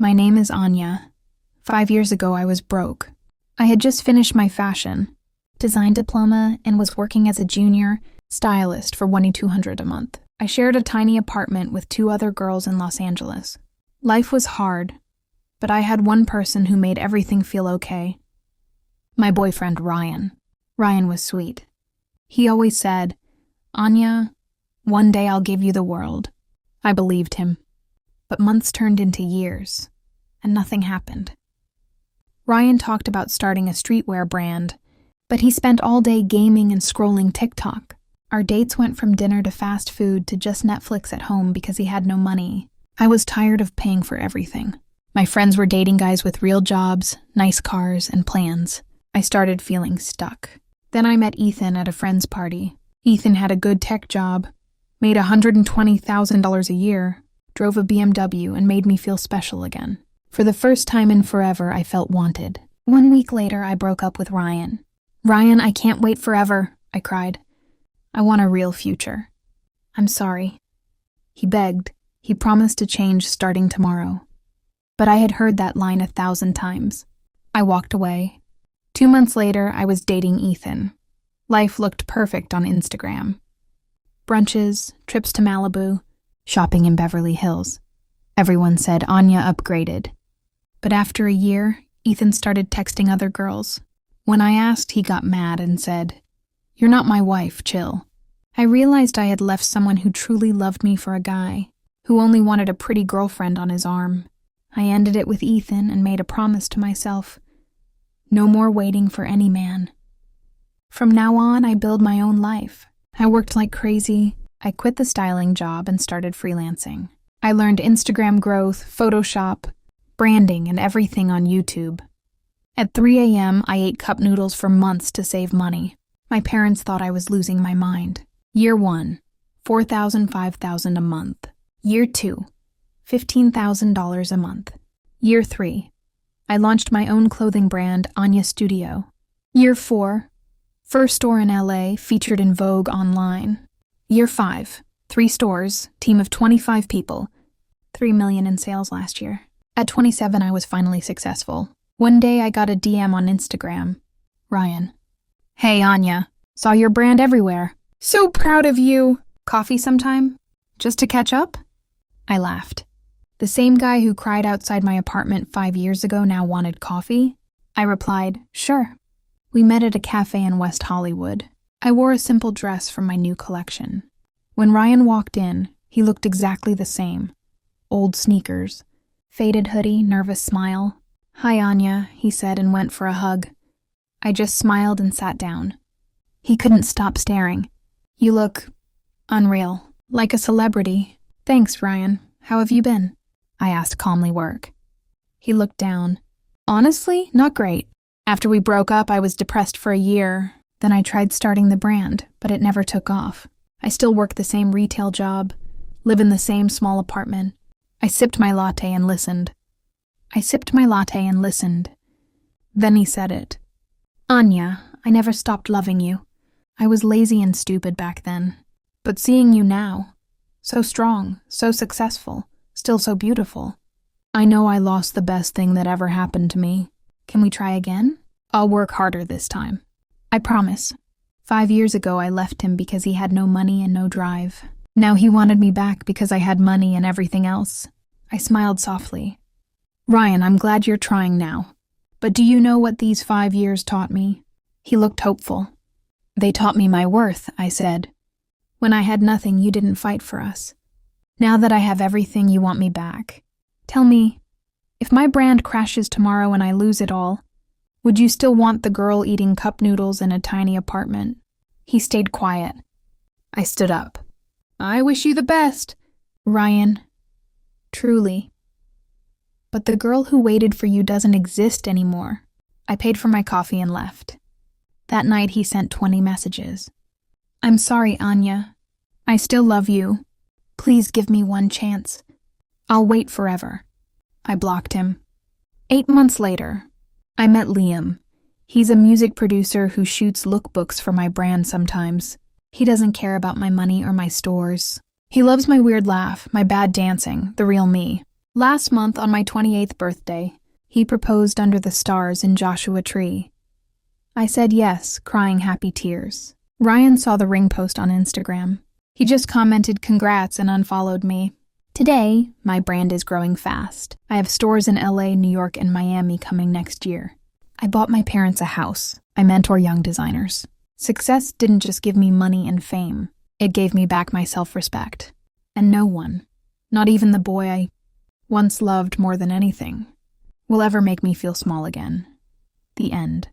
My name is Aanya. 5 years ago, I was broke. I had just finished my fashion design diploma and was working as a junior stylist for $2,200 a month. I shared a tiny apartment with 2 other girls in Los Angeles. Life was hard, but I had one person who made everything feel okay. My boyfriend, Ryan. Ryan was sweet. He always said, "Aanya, one day I'll give you the world." I believed him. But months turned into years, and nothing happened. Ryan talked about starting a streetwear brand, but he spent all day gaming and scrolling TikTok. Our dates went from dinner to fast food to just Netflix at home because he had no money. I was tired of paying for everything. My friends were dating guys with real jobs, nice cars, and plans. I started feeling stuck. Then I met Ethan at a friend's party. Ethan had a good tech job, made $120,000 a year, drove a BMW, and made me feel special again. For the first time in forever, I felt wanted. 1 week later, I broke up with Ryan. "Ryan, I can't wait forever," I cried. "I want a real future." "I'm sorry." He begged. He promised to change starting tomorrow. But I had heard that line 1,000 times. I walked away. 2 months later, I was dating Ethan. Life looked perfect on Instagram. Brunches, trips to Malibu, shopping in Beverly Hills. Everyone said Aanya upgraded. But after a year, Ethan started texting other girls. When I asked, he got mad and said, "You're not my wife, chill." I realized I had left someone who truly loved me for a guy who only wanted a pretty girlfriend on his arm. I ended it with Ethan and made a promise to myself. No more waiting for any man. From now on, I build my own life. I worked like crazy. I quit the styling job and started freelancing. I learned Instagram growth, Photoshop, branding, and everything on YouTube. At 3 a.m., I ate cup noodles for months to save money. My parents thought I was losing my mind. Year 1, $4,000, $5,000 a month. Year 2, $15,000 a month. Year 3, I launched my own clothing brand, Aanya Studio. Year 4, first store in LA, featured in Vogue online. Year 5, 3 stores, team of 25 people, $3 million in sales last year. At 27, I was finally successful. One day I got a DM on Instagram. Ryan. "Hey, Aanya, saw your brand everywhere. So proud of you. Coffee sometime? Just to catch up?" I laughed. The same guy who cried outside my apartment 5 years ago now wanted coffee? I replied, "Sure." We met at a cafe in West Hollywood. I wore a simple dress from my new collection. When Ryan walked in, he looked exactly the same. Old sneakers, faded hoodie, nervous smile. "Hi, Aanya," he said and went for a hug. I just smiled and sat down. He couldn't stop staring. "You look unreal, like a celebrity." "Thanks, Ryan. How have you been?" I asked calmly. "Work." He looked down. "Honestly, not great. After we broke up, I was depressed for a year. Then I tried starting the brand, but it never took off. I still work the same retail job, live in the same small apartment." I sipped my latte and listened. Then he said it. "Aanya, I never stopped loving you. I was lazy and stupid back then. But seeing you now, so strong, so successful, still so beautiful, I know I lost the best thing that ever happened to me. Can we try again? I'll work harder this time. I promise." 5 years ago, I left him because he had no money and no drive. Now he wanted me back because I had money and everything else. I smiled softly. "Ryan, I'm glad you're trying now. But do you know what these 5 years taught me?" He looked hopeful. "They taught me my worth," I said. "When I had nothing, you didn't fight for us. Now that I have everything, you want me back. Tell me, if my brand crashes tomorrow and I lose it all, would you still want the girl eating cup noodles in a tiny apartment?" He stayed quiet. I stood up. "I wish you the best." "Ryan, truly. But the girl who waited for you doesn't exist anymore." I paid for my coffee and left. That night he sent 20 messages. "I'm sorry, Aanya. I still love you. Please give me one chance. I'll wait forever." I blocked him. 8 months later, I met Liam. He's a music producer who shoots lookbooks for my brand sometimes. He doesn't care about my money or my stores. He loves my weird laugh, my bad dancing, the real me. Last month, on my 28th birthday, he proposed under the stars in Joshua Tree. I said yes, crying happy tears. Ryan saw the ring post on Instagram. He just commented congrats and unfollowed me. Today, my brand is growing fast. I have stores in LA, New York, and Miami coming next year. I bought my parents a house. I mentor young designers. Success didn't just give me money and fame. It gave me back my self-respect. And no one, not even the boy I once loved more than anything, will ever make me feel small again. The end.